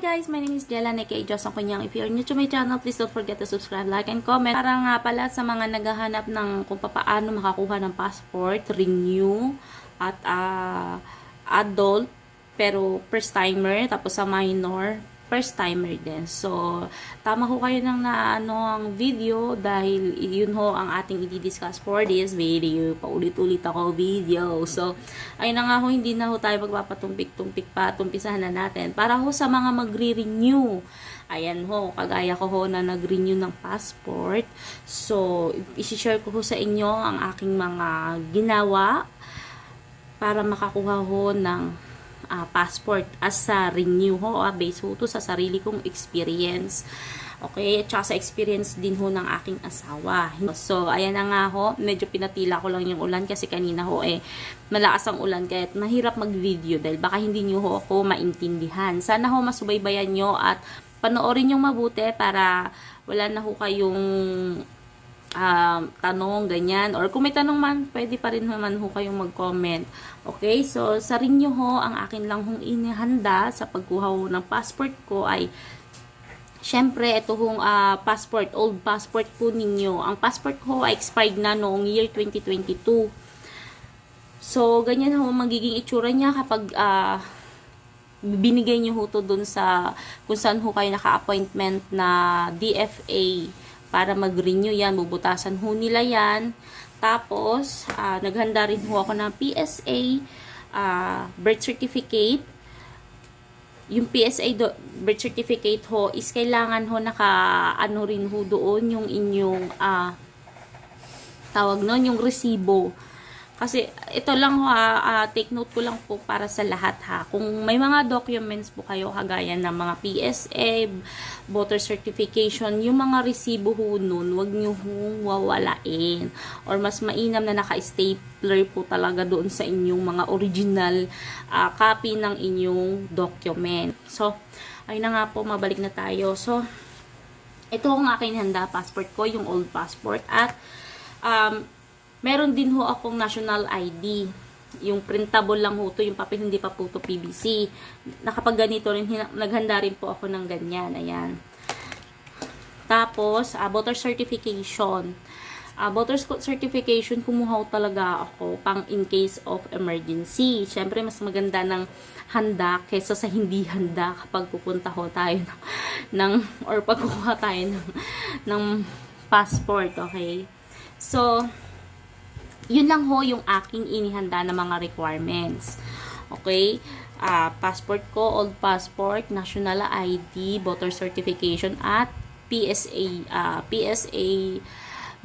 guys, my name is Jella aka Diyos ang Kunyang. If you are new to my channel, please don't forget to subscribe, like, and comment. Para nga pala sa mga naghahanap ng kung paano makakuha ng passport, renew, at adult, pero first timer, tapos sa minor, first timer din. So, tama ho kayo ng ang video dahil yun ho ang ating i-discuss for this video. Paulit-ulit ako video. So, ayun na nga ho, hindi na ho tayo magpapatumpik-tumpik pa. Tumpisahan na natin. Para ho sa mga magre-renew. Ayan ho, kagaya ko ho na nag-renew ng passport. So, isi-share ko ho sa inyo ang aking mga ginawa para makakuha ho ng passport as sa renew ho, based ho to sa sarili kong experience. Okay, at saka sa experience din ho ng aking asawa. So, ayan na nga ho, medyo pinatila ko lang yung ulan kasi kanina ho malakas ang ulan kaya mahirap mag-video dahil baka hindi nyo ho ako maintindihan. Sana ho masubaybayan nyo at panoorin nyo mabuti para wala na ho kayong tanong, ganyan. Or kung may tanong man, pwede pa rin naman ho kayong mag-comment. Okay? So, sa renew ho, ang akin lang hong inihanda sa pagkuha ho ng passport ko ay syempre, ito hong passport, old passport po ninyo. Ang passport ko ay expired na noong year 2022. So, ganyan ho magiging itsura niya kapag binigay nyo ho to dun sa kung saan ho kayo naka-appointment na DFA para mag-renew yan, bubutasan ho nila yan. Tapos, naghanda rin ho ako ng PSA, birth certificate. Yung PSA birth certificate ho is kailangan ho naka-ano rin ho doon yung inyong tawag nun, yung resibo. Kasi ito lang ho, take note ko lang po para sa lahat ha. Kung may mga documents po kayo kagaya ng mga PSA, voter certification, yung mga resibo ho nun, wag nyo hong wawalain. Or mas mainam na naka-stapler po talaga doon sa inyong mga original copy ng inyong document. So, ayun na nga po, mabalik na tayo. So, ito ang aking handa, passport ko, yung old passport. At, meron din ho akong national ID. Yung printable lang ho to, yung papel hindi pa po to PVC. Nakapag ganito rin, naghanda rin po ako ng ganyan. Ayan. Tapos, voter certification. Voter certification, kumuha ko talaga ako pang in case of emergency. Siyempre, mas maganda ng handa kaysa sa hindi handa kapag pupunta ho tayo or pagkukuha tayo ng passport. Okay? So, yun lang ho yung aking inihanda na mga requirements. Okay? Passport ko, old passport, national ID, voter certification, at PSA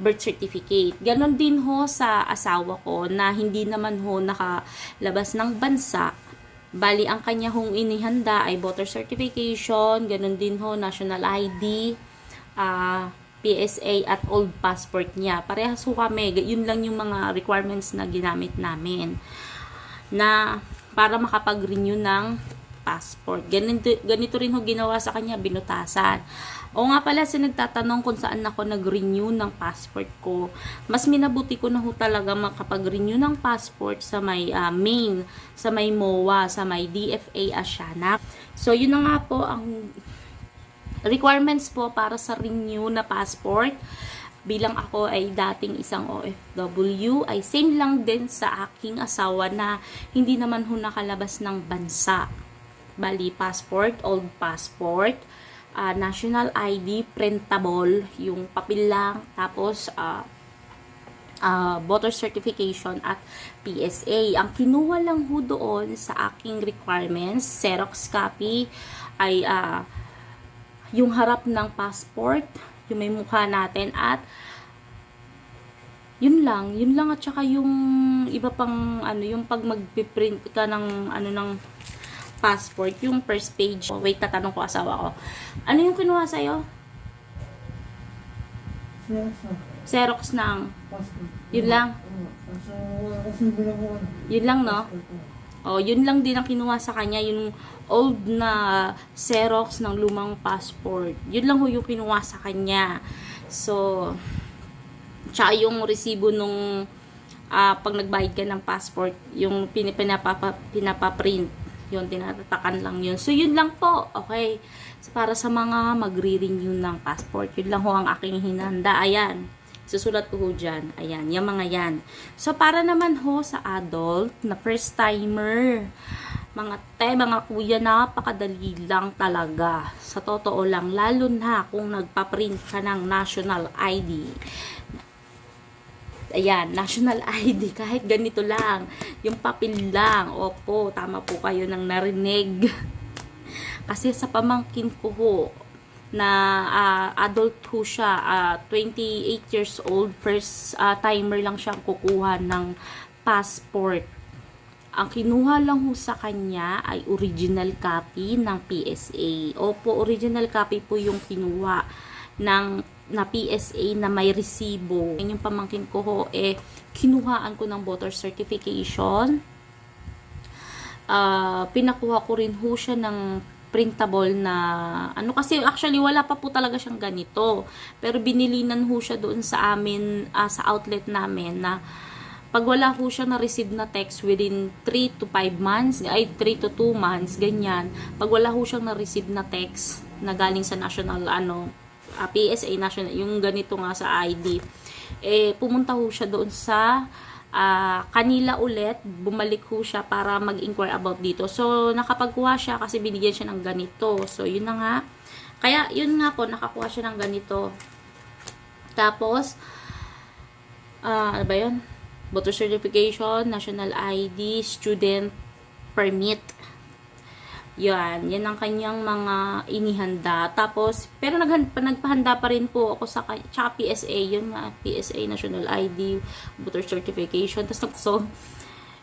birth certificate. Ganon din ho sa asawa ko na hindi naman ho nakalabas ng bansa. Bali, ang kanya hong inihanda ay voter certification, ganon din ho, national ID, PSA at old passport niya. Parehas ho kami. Yun lang yung mga requirements na ginamit namin na para makapag-renew ng passport. Ganito rin ho ginawa sa kanya, binutasan. O nga pala, nagtatanong kung saan ako nag-renew ng passport ko. Mas minabuti ko na ho talaga makapag-renew ng passport sa may main, sa may MOA, sa may DFA Asiana. So, yun na nga po ang requirements po para sa renew na passport. Bilang ako ay dating isang OFW, ay same lang din sa aking asawa na hindi naman ho nakalabas ng bansa. Bali, passport, old passport, national ID, printable, yung papel lang, tapos voter certification at PSA. Ang kinuha lang ho doon sa aking requirements, Xerox copy, ay yung harap ng passport, yung may mukha natin, at yun lang at saka yung iba pang yung pag mag-print ka ng ng passport, yung first page. Wait, tatanong ko asawa ko. Ano yung kinuha sa'yo? Xerox ng yun lang. Yun lang, no? Yun lang din ang kinuha sa kanya, yung old na Xerox ng lumang passport. Yun lang ho yung kinuha sa kanya. So, tsaka yung resibo nung pag nagbayad ka ng passport, yung pinapaprint. Yun, tinatatakan lang yun. So, yun lang po. Okay. So, para sa mga magre-renew ng passport, yun lang ho ang aking hinanda. Ayan. Susulat ko ho dyan. Ayan, yung mga yan. So, para naman ho sa adult na first timer, mga kuya, napakadali lang talaga. Sa totoo lang, lalo na kung nagpa-print ka ng national ID. Ayan, national ID, kahit ganito lang, yung papel lang. Opo, tama po kayo nang narinig. Kasi sa pamangkin ko ho, na adult ho siya, 28 years old, first timer lang siyang kukuha ng passport. Ang kinuha lang ho sa kanya ay original copy ng PSA. Opo, original copy po yung kinuha na PSA na may resibo. Yung pamangkin ko ho, kinuhaan ko ng voter certification. Pinakuha ko rin ho siya ng printable na, kasi actually wala pa po talaga siyang ganito. Pero binilinan ho siya doon sa amin, sa outlet namin na pag wala ho siya na-receive na text within 3 to 5 months, 3 to 2 months, ganyan. Pag wala ho siyang na-receive na text na galing sa national, PSA national, yung ganito nga sa ID, pumunta ho siya doon sa kanila ulit, bumalik ho siya para mag-inquire about dito. So, nakapagkuha siya kasi binigyan siya ng ganito. So, yun na nga. Kaya, yun nga po, nakakuha siya ng ganito. Tapos, ano ba yun? Voter certification, national ID, student permit. Yan ang kanyang mga inihanda. Tapos, pero nagpahanda pa rin po ako sa PSA, yun nga, PSA, national ID, voter certification. So,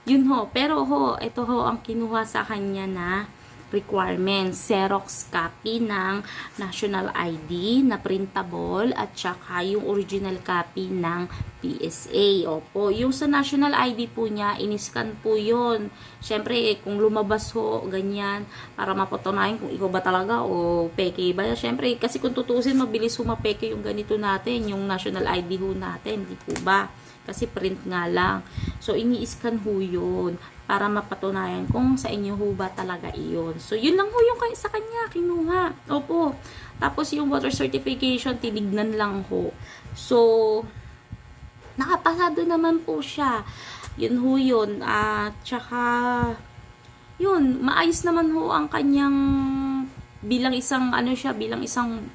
yun ho. Pero ho, ito ho ang kinuha sa kanya na requirements. Xerox copy ng national ID na printable at saka yung original copy ng PSA. Opo, yung sa national ID po niya, iniscan po yun. Siyempre, kung lumabas ho, ganyan, para mapatunayan kung ikaw ba talaga o peke ba. Siyempre, kasi kung tutusin, mabilis ho mapeke yung ganito natin, yung national ID ho natin, di po ba? Kasi print nga lang. So, ini-scan ho yun para mapatunayan kung sa inyo ho ba talaga iyon. So, yun lang ho yung sa kanya, kinuha. Opo. Tapos, yung voter certification, tinignan lang ho. So, nakapasado naman po siya. Yun ho yun. Tsaka, yun, maayos naman ho ang kanyang bilang isang, bilang isang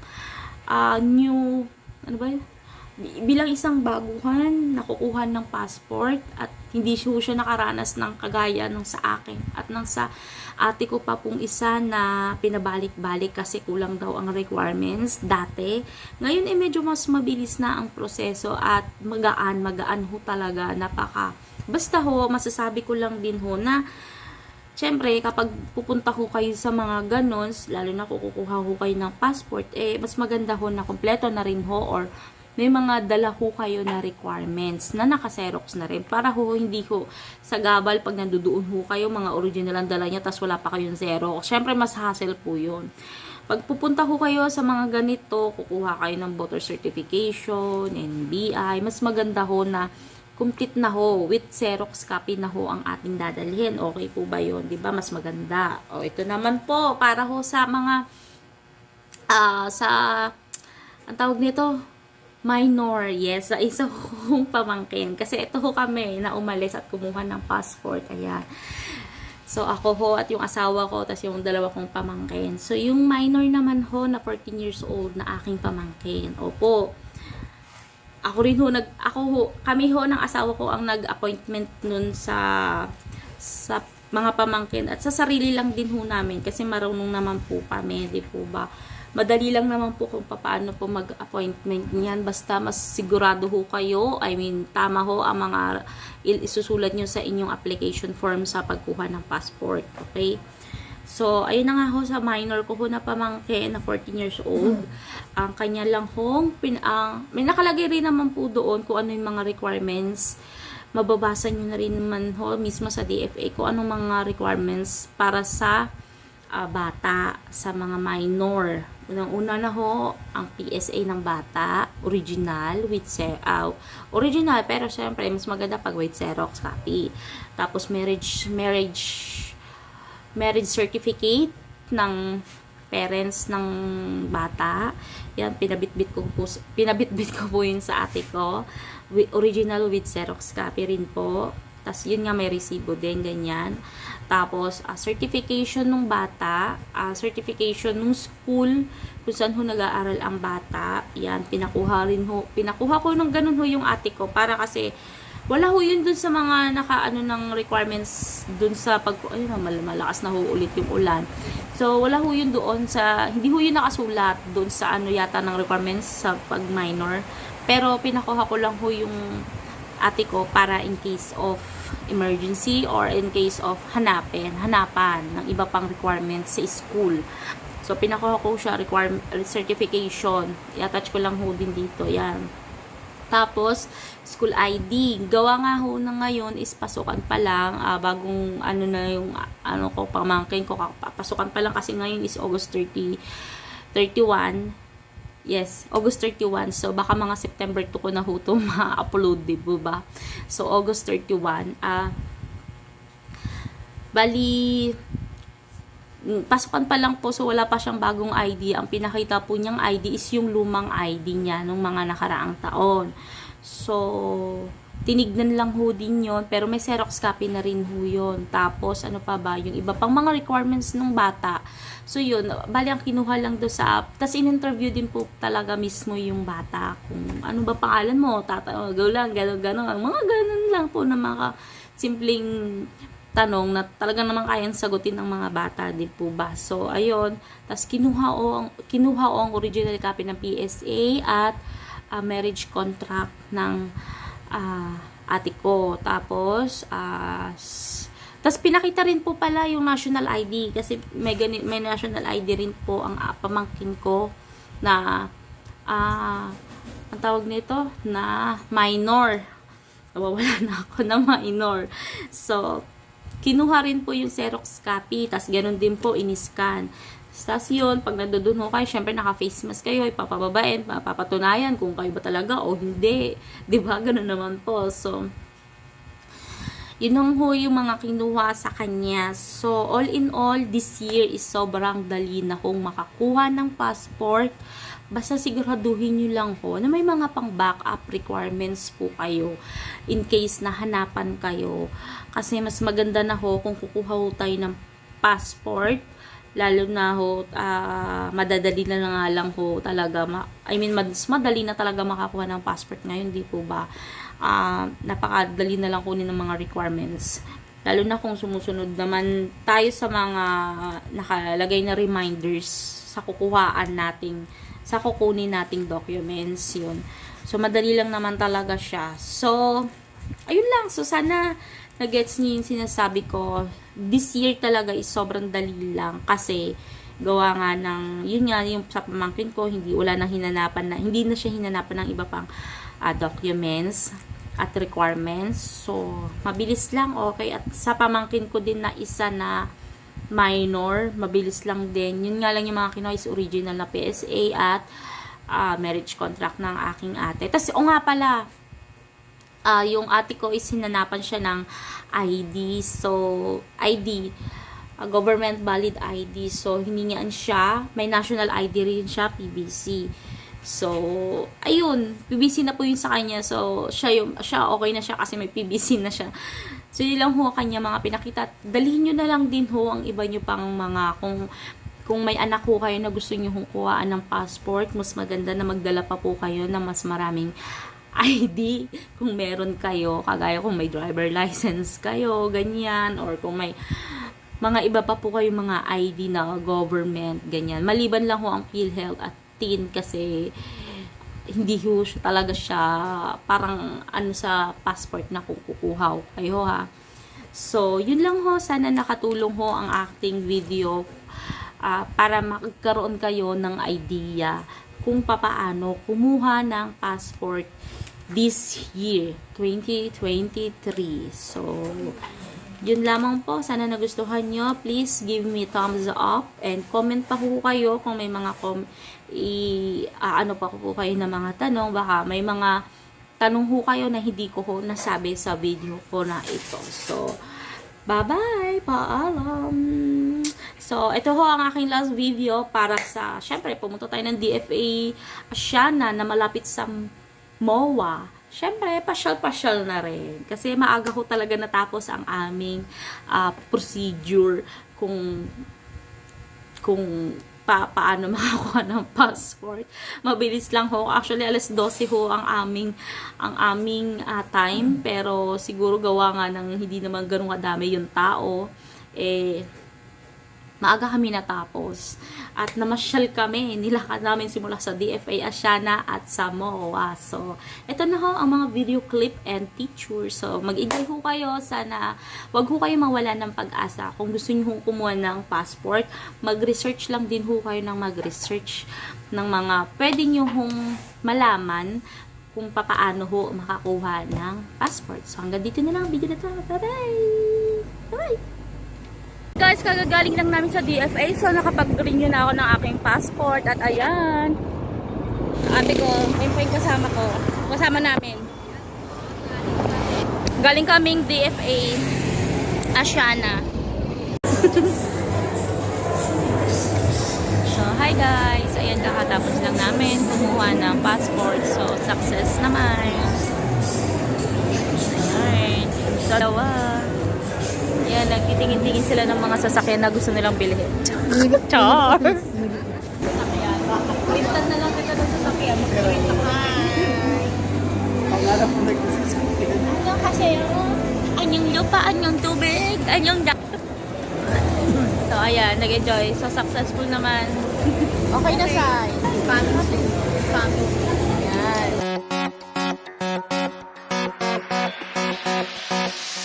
new, bilang isang baguhan, nakukuha ng passport at hindi siya nakaranas ng kagaya ng sa akin at ng sa ate ko pa pong isa na pinabalik-balik kasi kulang daw ang requirements dati. Ngayon medyo mas mabilis na ang proseso at magaan ho talaga, basta ho, masasabi ko lang din ho na syempre, kapag pupunta ho kayo sa mga ganons, lalo na kukuha ho kayo ng passport, mas maganda ho na kompleto na rin ho or may mga dala ho kayo na requirements na naka-xerox na rin para ho hindi ho sa gabal pag nandudoon ho kayo, mga original ang dala niya tas wala pa kayong xerox. Syempre, mas hassle po yun. Pag pupunta ho kayo sa mga ganito, kukuha kayo ng voter certification, NBI, mas maganda ho na complete na ho, with Xerox copy na ho ang ating dadalhin. Okay po ba yun? Diba? Mas maganda. O, ito naman po, para ho sa mga, ang tawag nito, minor. Yes, sa isa kong pamangkin. Kasi ito ho kami na umalis at kumuha ng passport. Ayan. So, ako ho at yung asawa ko, tas yung dalawa kong pamangkin. So, yung minor naman ho na 14 years old na aking pamangkin. Opo. Kami ho ng asawa ko ang nag-appointment nun sa mga pamangkin at sa sarili lang din ho namin kasi marunong naman po kami, di po ba? Madali lang naman po kung paano po mag-appointment niyan. Basta mas sigurado ho kayo. I mean, tama ho ang mga isusulat nyo sa inyong application form sa pagkuha ng passport. Okay? So, ayun na nga ho sa minor ko ho na pamangkin na 14 years old. Ang kanya lang ho, may nakalagay rin naman po doon kung ano yung mga requirements. Mababasa nyo na rin naman ho mismo sa DFA kung anong mga requirements para sa bata, sa mga minor. Unang-una na ho, ang PSA ng bata, original, original, pero syempre, mas maganda pag with Xerox copy. Tapos, marriage marriage certificate ng parents ng bata. Yan, pinabitbit ko po yun sa ate ko. Original with Xerox copy rin po. Tapos, yun nga, may resibo din, ganyan. Tapos, certification ng bata, certification ng school, kung saan ho nag-aaral ang bata. Yan, pinakuha ko ng ganun ho yung ate ko, para kasi, wala ho yun dun sa mga nakaano ng requirements dun sa malakas na ho ulit yung ulan. So, wala ho yun doon sa, hindi ho yun nakasulat doon sa ano yata ng requirements sa pag minor. Pero, pinakuha ko lang ho yung ate ko para in case of emergency or in case of hanapan ng iba pang requirements sa school. So, pinakuha ko siya certification. I-attach ko lang ho din dito. Yan. Tapos, school ID. Gawa nga ho na ngayon is pasukan pa lang. Bagong ano na yung pamangkin ko. Pasukan pa lang kasi ngayon is August 31. Yes, August 31. So, baka mga September 2 ko na ho ito ma-upload, di ba? So, August 31. Bali, pasukan pa lang po, so wala pa siyang bagong ID. Ang pinakita po niyang ID is yung lumang ID niya nung mga nakaraang taon. So, tinignan lang ho din yun, pero may Xerox copy na rin ho yun. Tapos, ano pa ba, yung iba pang mga requirements ng bata. So, yun, bali ang kinuha lang do sa app. Tapos, in-interview din po talaga mismo yung bata. Kung ano ba pangalan mo, go lang, gano'n. Mga gano'n lang po na mga simpleng tanong na talaga naman kayang sagutin ng mga bata, di po ba? So, ayun. Tapos, kinuha o ang original copy ng PSA at marriage contract ng ate ko. Tapos, pinakita rin po pala yung national ID kasi may national ID rin po ang pamangkin ko na ang tawag nito na minor. Nawawala na ako na minor. So, kinuha rin po yung Xerox copy, tas ganun din po, in-scan. Tas yun, pag nandoon ho kayo, syempre naka-face mask kayo, ipapababain, papatunayan kung kayo ba talaga o hindi. Diba? Ganun naman po. So, yun ang ho yung mga kinuha sa kanya. So, all in all, this year is sobrang dali na kung makakuha ng passport. Basta siguraduhin nyo lang ho na may mga pang backup requirements po kayo in case na hanapan kayo. Kasi mas maganda na ho kung kukuha ho tayo ng passport, lalo na ho, madadali na nga lang ho talaga, mas madali na talaga makakuha ng passport ngayon, di po ba? Napakadali na lang kunin ng mga requirements. Lalo na kung sumusunod naman tayo sa mga nakalagay na reminders sa kukunin nating documents, yun. So, madali lang naman talaga siya. So, ayun lang. So, sana na-gets niyo yung sinasabi ko. This year talaga is sobrang dali lang kasi gawa nga ng, yun nga, yung sa pamangkin ko, hindi na siya hinanapan ng iba pang documents at requirements. So, mabilis lang, okay. At sa pamangkin ko din na isa na minor, mabilis lang din. Yun nga lang yung mga kinuha is original na PSA at marriage contract ng aking ate. Tapos, nga pala, yung ate ko is hinanapan siya ng ID. So, ID, government valid ID. So, hiningian siya. May national ID rin siya, PBC. So, ayun, PBC na po yun sa kanya. So, siya okay na siya kasi may PBC na siya. So, yun lang ho kanya mga pinakita. Dalhin nyo na lang din ho ang iba nyo pang mga, kung may anak ho kayo na gusto nyo kuhaan ng passport, mas maganda na magdala pa po kayo ng mas maraming ID kung meron kayo. Kagaya kung may driver license kayo, ganyan. Or kung may mga iba pa po kayo mga ID na government, ganyan. Maliban lang ho ang PhilHealth at TIN kasi hindi ho talaga siya parang sa passport na kukuha kayo ha. So, yun lang ho. Sana nakatulong ho ang acting video para magkaroon kayo ng idea kung papaano kumuha ng passport this year, 2023. So, yun lamang po. Sana nagustuhan nyo. Please give me thumbs up and comment pa po kayo kung may mga ano pa po kayo na mga tanong. Baka may mga tanong ho kayo na hindi ko ho nasabi sa video ko na ito. So, bye-bye! Paalam! So, ito ho ang aking last video para sa, syempre, pumunta tayo ng DFA Asiana na malapit sa MOA. Syempre, pasyal-pasyal na rin. Kasi maaga ho talaga natapos ang aming procedure kung paano makakuha ng passport. Mabilis lang ho. Actually, alas 12 ho ang aming time. Pero siguro gawa nga ng hindi naman ganun kadami yung tao. Maaga kami natapos. At namasyal kami. Nilakad namin simula sa DFA Asiana at sa MOA. So, ito na ho ang mga video clip and picture. So, mag-enjoy ho kayo. Sana, wag ho kayo mawala ng pag-asa. Kung gusto nyo hong kumuha ng passport, mag-research lang din ho kayo ng mag-research ng mga pwede nyo hong malaman kung paano ho makakuha ng passport. So, hanggang dito na lang ang video na ito. Bye-bye! Bye-bye! Guys, kagagaling lang namin sa DFA. So, nakapag-renew na ako ng aking passport. At ayan. Ate ko, yung kasama ko. Kasama namin. Galing kaming DFA Asiana. So, hi guys. Ayan, kakatapos lang namin kumuha ng passport. So, success naman. Alright. So, dalawa. Yan, nagtitingin-tingin sila ng mga sasakyan na gusto nilang bilhin. Char! Printan na lang kita ng sasakyan. Mag-print ka. Pangarap mo nagsasakyan. Anyong kasi anyong lupa, anyong tubig, anyong dak. So, ayan, nag-enjoy. So, successful naman. Okay na, Sai. Promise.